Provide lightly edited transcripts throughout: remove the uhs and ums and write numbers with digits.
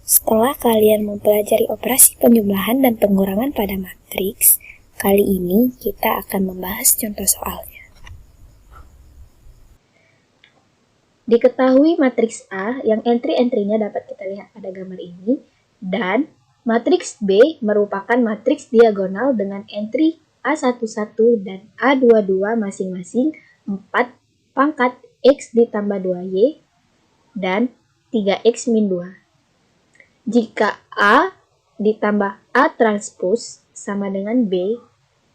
Setelah kalian mempelajari operasi penjumlahan dan pengurangan pada matriks, kali ini kita akan membahas contoh soalnya. Diketahui matriks A yang entry-entrynya dapat kita lihat pada gambar ini, dan matriks B merupakan matriks diagonal dengan entry A11 dan A22 masing-masing 4 pangkat X ditambah 2Y dan 3X min 2. Jika A ditambah A transpose sama dengan B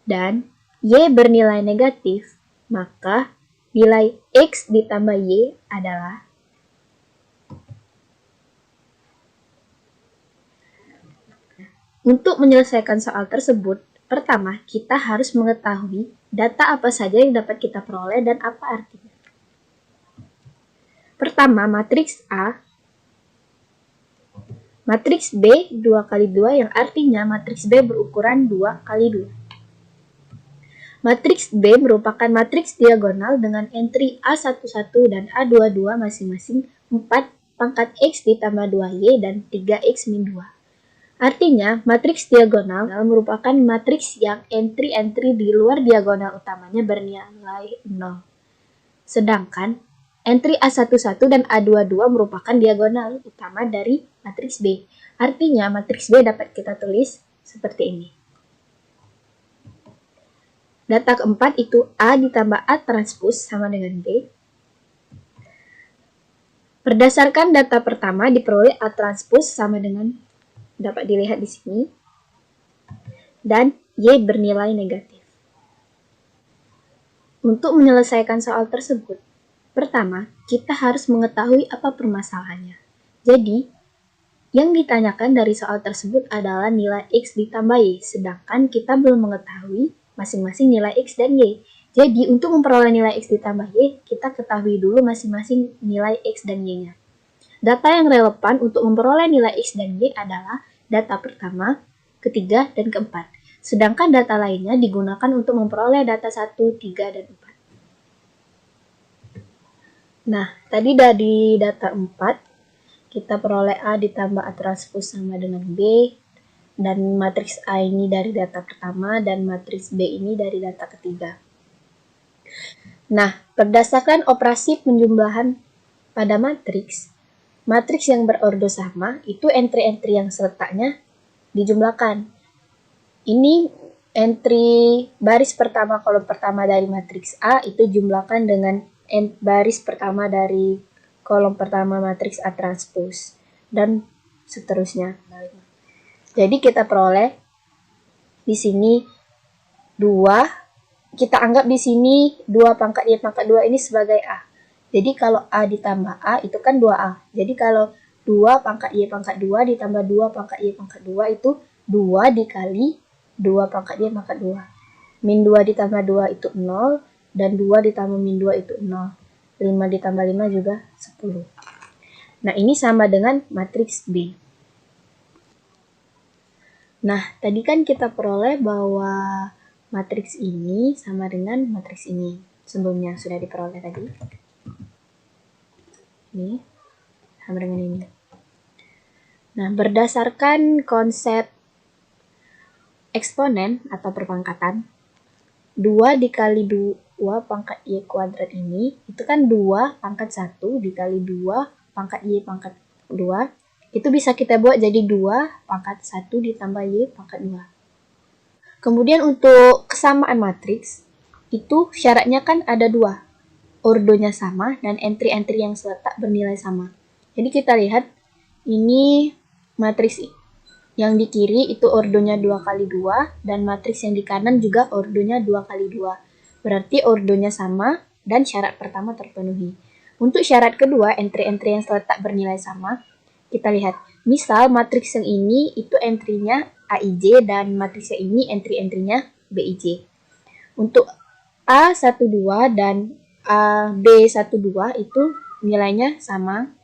dan Y bernilai negatif, maka nilai X ditambah Y adalah Untuk menyelesaikan soal tersebut, pertama kita harus mengetahui data apa saja yang dapat kita peroleh dan apa artinya. Pertama, matriks A, matriks B 2 kali 2 yang artinya matriks B berukuran 2 kali 2. Matriks B merupakan matriks diagonal dengan entry A11 dan A22 masing-masing 4 pangkat X ditambah 2Y dan 3X min 2. Artinya, matriks diagonal merupakan matriks yang entry-entry di luar diagonal utamanya bernilai 0. Sedangkan, entry A11 dan A22 merupakan diagonal utama dari matriks B. Artinya, matriks B dapat kita tulis seperti ini. Data keempat itu A ditambah A transpose sama dengan B. Berdasarkan data pertama diperoleh A transpose sama dengan dapat dilihat di sini, dan Y bernilai negatif. Untuk menyelesaikan soal tersebut, pertama, kita harus mengetahui apa permasalahannya. Jadi, yang ditanyakan dari soal tersebut adalah nilai X ditambah Y, sedangkan kita belum mengetahui masing-masing nilai X dan Y. Jadi, untuk memperoleh nilai X ditambah Y, kita ketahui dulu masing-masing nilai X dan Y-nya. Data yang relevan untuk memperoleh nilai X dan Y adalah data pertama, ketiga, dan keempat. Sedangkan data lainnya digunakan untuk memperoleh data 1, 3, dan 4. Nah, tadi dari data 4, kita peroleh A ditambah A transpose sama dengan B, dan matriks A ini dari data pertama, dan matriks B ini dari data ketiga. Nah, berdasarkan operasi penjumlahan pada matriks yang berordo sama, itu entry-entry yang seletaknya dijumlahkan. Ini entry baris pertama kolom pertama dari matriks A itu jumlahkan dengan baris pertama dari kolom pertama matriks A transpose, dan seterusnya. Jadi kita peroleh di sini 2, kita anggap di sini 2 pangkat Y pangkat 2 ini sebagai A. Jadi kalau A ditambah A itu kan 2A. Jadi kalau 2 pangkat Y pangkat 2 ditambah 2 pangkat Y pangkat 2 itu 2 dikali 2 pangkat Y pangkat 2. Min 2 ditambah 2 itu 0, dan 2 ditambah min 2 itu 0. 5 ditambah 5 juga 10. Nah, ini sama dengan matriks B. Nah, tadi kan kita peroleh bahwa matriks ini sama dengan matriks ini. Sebelumnya sudah diperoleh tadi. Ini sama dengan ini. Nah, berdasarkan konsep eksponen atau perpangkatan, 2 dikali 2 pangkat Y kuadrat ini, itu kan 2 pangkat 1 dikali 2 pangkat Y pangkat 2, itu bisa kita buat jadi 2 pangkat 1 ditambah Y pangkat 2. Kemudian untuk kesamaan matriks, itu syaratnya kan ada 2. Ordonya sama dan entry-entry yang seletak bernilai sama. Jadi kita lihat ini matriks yang di kiri itu ordonya 2 kali 2 dan matriks yang di kanan juga ordonya 2 kali 2. Berarti ordonya sama dan syarat pertama terpenuhi. Untuk syarat kedua, entry-entry yang seletak bernilai sama, kita lihat. Misal matriks yang ini itu entry-nya AIJ dan matriks yang ini entry-entry-nya BIJ. Untuk A12 dan B12 itu nilainya sama,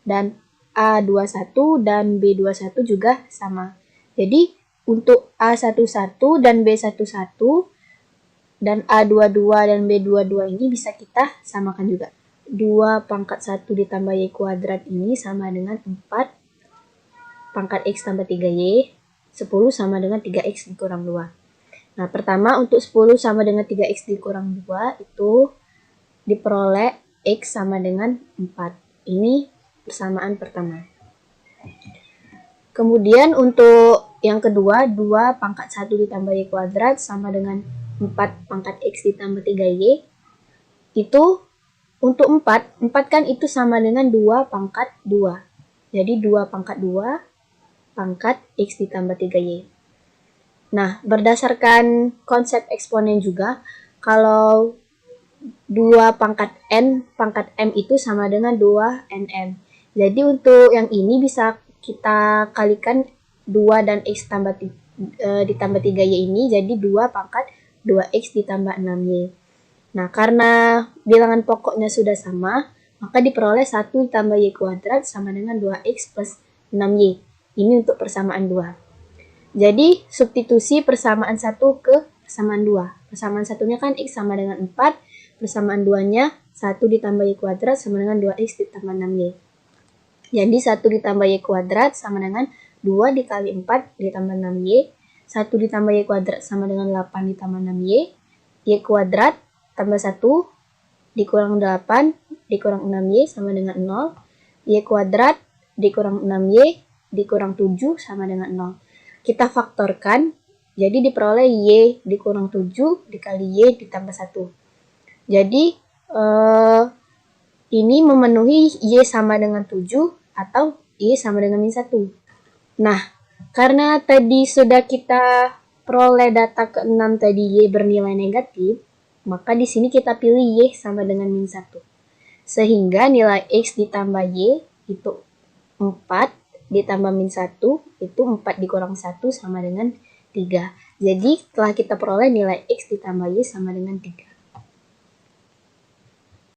dan A21 dan B21 juga sama. Jadi untuk A11 dan B11 dan A22 dan B22 ini bisa kita samakan juga. 2 pangkat 1 ditambah Y kuadrat ini sama dengan 4 pangkat X tambah 3Y, 10 sama dengan 3X dikurang 2. Nah, pertama untuk 10 sama dengan 3X dikurang 2 itu diperoleh X sama dengan 4. Ini persamaan pertama. Kemudian untuk yang kedua, 2 pangkat 1 ditambah Y kuadrat sama dengan 4 pangkat X ditambah 3Y. Itu untuk 4 kan itu sama dengan 2 pangkat 2. Jadi 2 pangkat 2 pangkat X ditambah 3Y. Nah, berdasarkan konsep eksponen juga, kalau 2 pangkat N pangkat M itu sama dengan 2 NM. Jadi untuk yang ini bisa kita kalikan 2 dan X ditambah 3Y ini jadi 2 pangkat 2X ditambah 6Y. Nah, karena bilangan pokoknya sudah sama, maka diperoleh 1 ditambah Y kuadrat sama dengan 2X plus 6Y. Ini untuk persamaan 2. Jadi, substitusi persamaan 1 ke persamaan 2. Persamaan 1-nya kan X sama dengan 4, persamaan 2-nya 1 ditambah Y kuadrat sama dengan 2X ditambah 6Y. Jadi 1 ditambah Y kuadrat sama dengan 2 dikali 4 ditambah 6Y. 1 ditambah Y kuadrat sama dengan 8 ditambah 6Y. Y kuadrat tambah 1 dikurang 8 dikurang 6Y sama dengan 0. Y kuadrat dikurang 6Y dikurang 7 sama dengan 0. Kita faktorkan, jadi diperoleh Y dikurang 7 dikali Y ditambah 1. Jadi ini memenuhi Y sama dengan 7 atau Y sama dengan min 1. Nah, karena tadi sudah kita peroleh data ke-6 tadi Y bernilai negatif, maka di sini kita pilih Y sama dengan min 1. Sehingga nilai X ditambah Y itu 4 ditambah min 1 itu 4 dikurang 1 sama dengan 3. Jadi telah kita peroleh nilai X ditambah Y sama dengan 3.